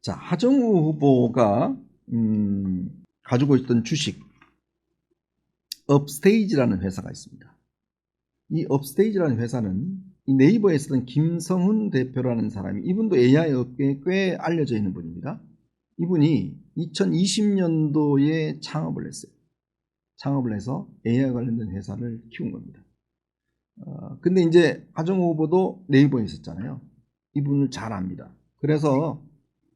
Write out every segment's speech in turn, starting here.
자, 하정우 후보가 가지고 있던 주식 업스테이지라는 회사가 있습니다. 이 업스테이지라는 회사는 이 네이버에 쓰던 김성훈 대표라는 사람이, 이분도 AI 업계에 꽤 알려져 있는 분입니다. 이분이 2020년도에 창업을 했어요. 창업을 해서 AI 관련된 회사를 키운 겁니다. 근데 이제 하정우 후보도 네이버에 있었잖아요. 이분을 잘 압니다. 그래서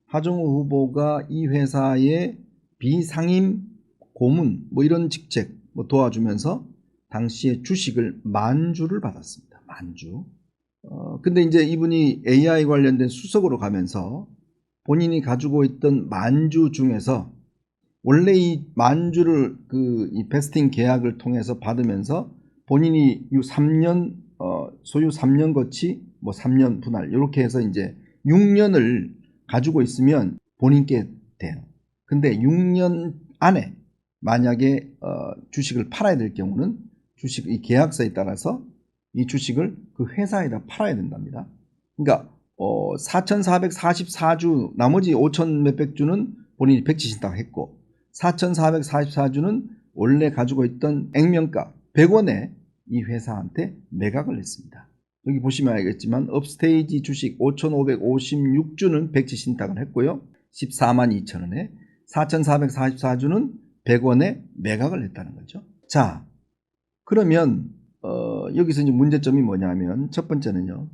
하정우 후보가 이 회사의 비상임 고문 이런 직책 도와주면서 당시에 주식을 만주를 받았습니다. 만주. 근데 이제 이분이 AI 관련된 수석으로 가면서 본인이 가지고 있던 만주 중에서 원래 이 만주를 이 베스팅 계약을 통해서 받으면서 본인이 3년 소유 3년 거치 3년 분할 이렇게 해서 이제 6년을 가지고 있으면 본인께 돼요. 근데 6년 안에 만약에 주식을 팔아야 될 경우는 주식 이 계약서에 따라서 이 주식을 그 회사에다 팔아야 된답니다. 그러니까 4,444주 나머지 5,000 몇백 주는 본인이 백지 신탁했고 4,444주는 원래 가지고 있던 액면가 100원에 이 회사한테 매각을 했습니다. 여기 보시면 알겠지만 업스테이지 주식 5,556주는 백지 신탁을 했고요. 14만 2천원에 4,444주는 100원에 매각을 했다는 거죠. 자, 그러면 여기서 이제 문제점이 뭐냐면 첫 번째는요.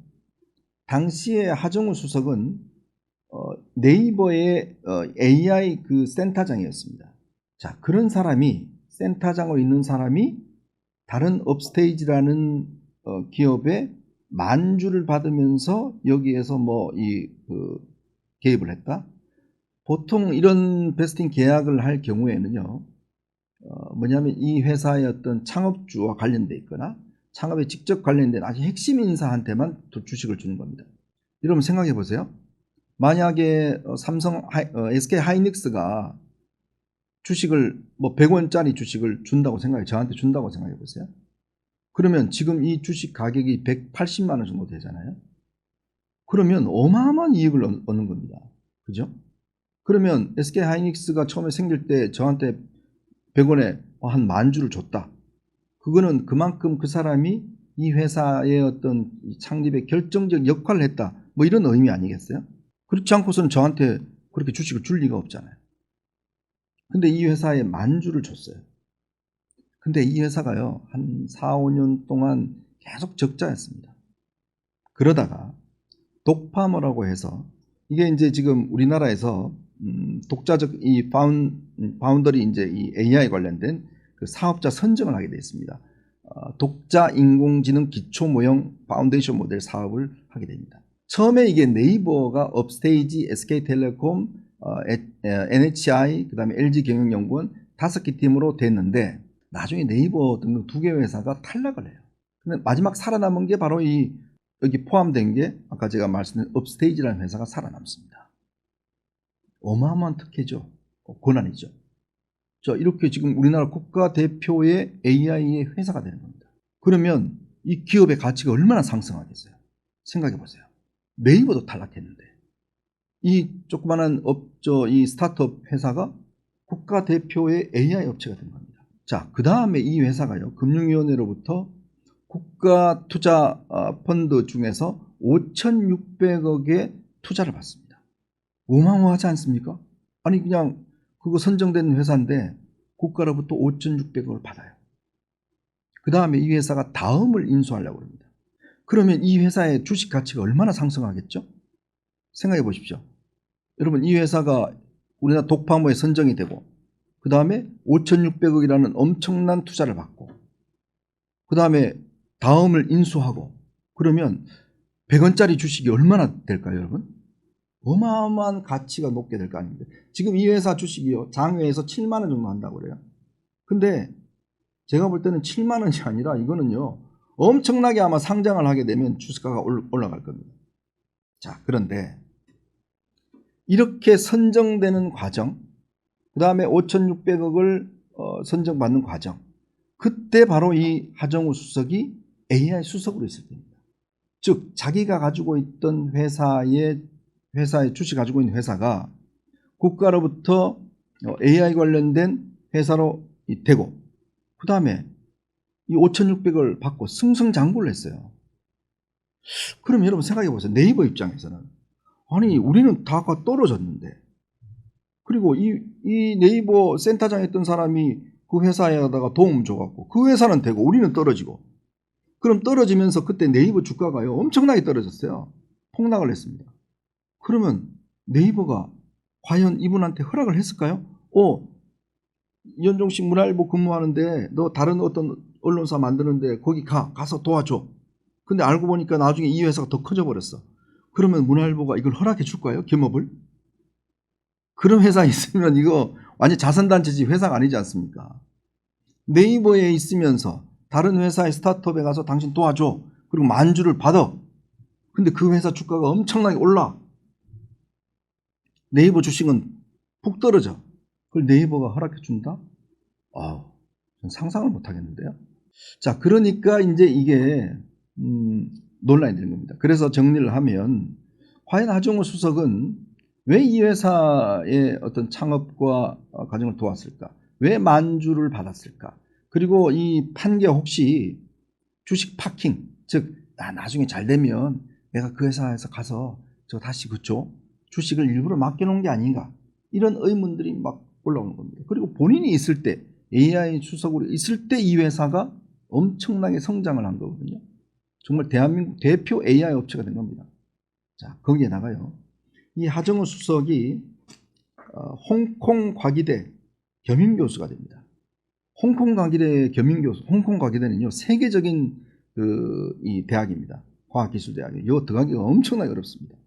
당시에 하정우 수석은 네이버의 AI 그 센터장이었습니다. 자, 그런 사람이 센터장으로 있는 사람이 다른 업스테이지라는 기업에 만주를 받으면서 여기에서 개입을 했다. 보통 이런 베스팅 계약을 할 경우에는요, 뭐냐면 이 회사의 어떤 창업주와 관련돼 있거나 창업에 직접 관련된 아주 핵심 인사한테만 주식을 주는 겁니다. 여러분 생각해 보세요. 만약에 SK 하이닉스가 주식을 100원짜리 주식을 준다고 저한테 준다고 생각해 보세요. 그러면 지금 이 주식 가격이 180만 원 정도 되잖아요. 그러면 어마어마한 이익을 얻는 겁니다. 그죠? 그러면 SK 하이닉스가 처음에 생길 때 저한테 100원에 한 10,000주를 줬다. 그거는 그만큼 그 사람이 이 회사의 어떤 창립에 결정적 역할을 했다. 이런 의미 아니겠어요? 그렇지 않고서는 저한테 그렇게 주식을 줄 리가 없잖아요. 근데 이 회사에 10,000주를 줬어요. 근데 이 회사가요, 한 4, 5년 동안 계속 적자였습니다. 그러다가 독파머라고 해서 이게 이제 지금 우리나라에서 독자적 이 파운더리 이제 이 AI 관련된 그 사업자 선정을 하게 되어 있습니다. 독자 인공지능 기초 모형 파운데이션 모델 사업을 하게 됩니다. 처음에 이게 네이버가 업스테이지, SK텔레콤, NHI, 그 다음에 LG경영연구원 5개 팀으로 됐는데 나중에 네이버 등등 2개 회사가 탈락을 해요. 근데 마지막 살아남은 게 바로 여기 포함된 게 아까 제가 말씀드린 업스테이지라는 회사가 살아남습니다. 어마어마한 특혜죠. 권한이죠. 자, 이렇게 지금 우리나라 국가대표의 AI의 회사가 되는 겁니다. 그러면 이 기업의 가치가 얼마나 상승하겠어요? 생각해 보세요. 네이버도 탈락했는데 이 조그마한 이 스타트업 회사가 국가대표의 AI 업체가 된 겁니다. 자, 그 다음에 이 회사가요, 금융위원회로부터 국가투자 펀드 중에서 5,600억의 투자를 받습니다. 어마어마하지 않습니까? 아니 그냥 그거 선정된 회사인데 국가로부터 5,600억을 받아요. 그 다음에 이 회사가 다음을 인수하려고 합니다. 그러면 이 회사의 주식 가치가 얼마나 상승하겠죠? 생각해 보십시오. 여러분 이 회사가 우리나라 독파모에 선정이 되고 그 다음에 5,600억이라는 엄청난 투자를 받고 그 다음에 다음을 인수하고 그러면 100원짜리 주식이 얼마나 될까요, 여러분? 어마어마한 가치가 높게 될 거 아닙니까? 지금 이 회사 주식이요, 장외에서 7만 원 정도 한다고 그래요. 근데 제가 볼 때는 7만 원이 아니라 이거는요, 엄청나게 아마 상장을 하게 되면 주가가 올라갈 겁니다. 자, 그런데 이렇게 선정되는 과정, 그 다음에 5,600억을 선정받는 과정, 그때 바로 이 하정우 수석이 AI 수석으로 있을 때입니다. 즉 자기가 가지고 있던 회사의 주식 가지고 있는 회사가 국가로부터 AI 관련된 회사로 되고, 그 다음에 이 5,600을 받고 승승장구를 했어요. 그럼 여러분 생각해 보세요. 네이버 입장에서는 아니 우리는 다가 떨어졌는데, 그리고 이 네이버 센터장에 있던 사람이 그 회사에다가 도움 줘갖고 그 회사는 되고 우리는 떨어지고, 그럼 떨어지면서 그때 네이버 주가가요 엄청나게 떨어졌어요. 폭락을 했습니다. 그러면 네이버가 과연 이분한테 허락을 했을까요? 이현종씨 문화일보 근무하는데 너 다른 어떤 언론사 만드는데 거기 가서 도와줘. 근데 알고 보니까 나중에 이 회사가 더 커져 버렸어. 그러면 문화일보가 이걸 허락해 줄까요? 겸업을? 그런 회사 있으면 이거 완전 자선단체지 회사가 아니지 않습니까? 네이버에 있으면서 다른 회사의 스타트업에 가서 당신 도와줘. 그리고 만주를 받아. 근데 그 회사 주가가 엄청나게 올라. 네이버 주식은 푹 떨어져. 그걸 네이버가 허락해 준다? 전 상상을 못 하겠는데요. 자, 그러니까 이제 이게 논란이 되는 겁니다. 그래서 정리를 하면 과연 하정우 수석은 왜 이 회사의 어떤 창업과 과정을 도왔을까? 왜 만주를 받았을까? 그리고 이 판결 혹시 주식 파킹, 즉 나중에 잘 되면 내가 그 회사에서 가서 저 다시 그쪽 주식을 일부러 맡겨놓은 게 아닌가, 이런 의문들이 막 올라오는 겁니다. 그리고 본인이 있을 때, AI 수석으로 있을 때 이 회사가 엄청나게 성장을 한 거거든요. 정말 대한민국 대표 AI 업체가 된 겁니다. 자, 거기에다가요, 이 하정우 수석이 홍콩 과기대 겸임교수가 됩니다. 홍콩 과기대 겸임교수, 홍콩 과기대는요 세계적인 이 대학입니다. 과학기술대학이. 이거 들어가기가 엄청나게 어렵습니다.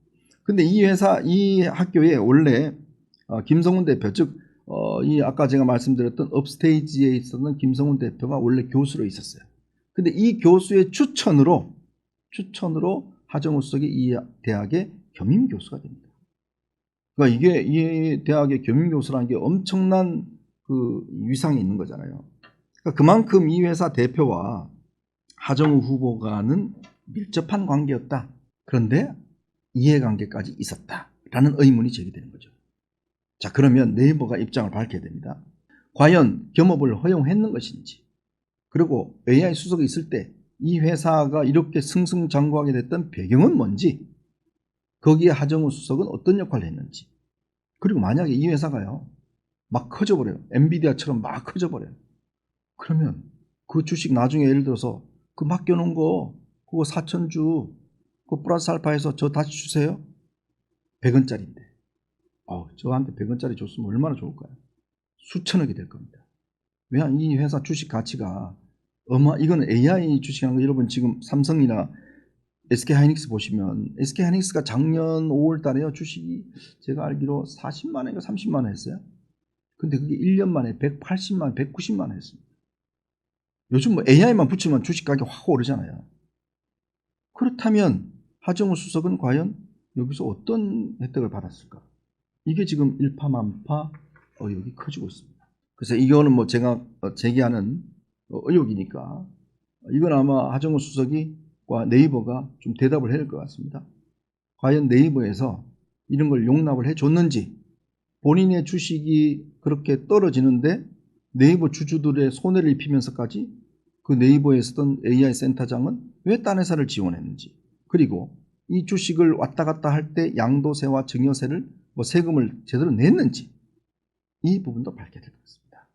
근데 이 학교에 원래 김성훈 대표, 즉 이 아까 제가 말씀드렸던 업스테이지에 있었던 김성훈 대표가 원래 교수로 있었어요. 근데 이 교수의 추천으로 하정우 수석이 이 대학의 겸임교수가 됩니다. 그러니까 이게 이 대학의 겸임교수라는 게 엄청난 그 위상이 있는 거잖아요. 그러니까 그만큼 이 회사 대표와 하정우 후보가는 밀접한 관계였다. 그런데 이해관계까지 있었다라는 의문이 제기되는 거죠. 자, 그러면 네이버가 입장을 밝혀야 됩니다. 과연 겸업을 허용했는 것인지, 그리고 AI 수석이 있을 때 이 회사가 이렇게 승승장구하게 됐던 배경은 뭔지, 거기에 하정우 수석은 어떤 역할을 했는지, 그리고 만약에 이 회사가요 막 커져버려요. 엔비디아처럼 막 커져버려요. 그러면 그 주식 나중에 예를 들어서 그 맡겨놓은 거 그거 4,000주 그 플러스 알파해서 저 다시 주세요. 100원짜리인데 저한테 100원짜리 줬으면 얼마나 좋을까요? 수천억이 될 겁니다. 왜? 이 회사 주식 가치가 이거는 AI 주식하는 거, 여러분 지금 삼성이나 SK하이닉스 보시면 SK하이닉스가 작년 5월 달에요 주식이 제가 알기로 40만 원인가 30만 원 했어요. 근데 그게 1년 만에 180만 원, 190만 원 했습니다. 요즘 뭐 AI만 붙이면 주식 가격이 확 오르잖아요. 그렇다면 하정우 수석은 과연 여기서 어떤 혜택을 받았을까? 이게 지금 일파만파 의혹이 커지고 있습니다. 그래서 이거는 뭐 제가 제기하는 의혹이니까 이건 아마 하정우 수석과 네이버가 좀 대답을 해야 될 것 같습니다. 과연 네이버에서 이런 걸 용납을 해줬는지, 본인의 주식이 그렇게 떨어지는데 네이버 주주들의 손해를 입히면서까지 그 네이버에 있었던 AI 센터장은 왜 딴 회사를 지원했는지, 그리고 이 주식을 왔다 갔다 할 때 양도세와 증여세를 세금을 제대로 냈는지, 이 부분도 밝혀야 될 것 같습니다.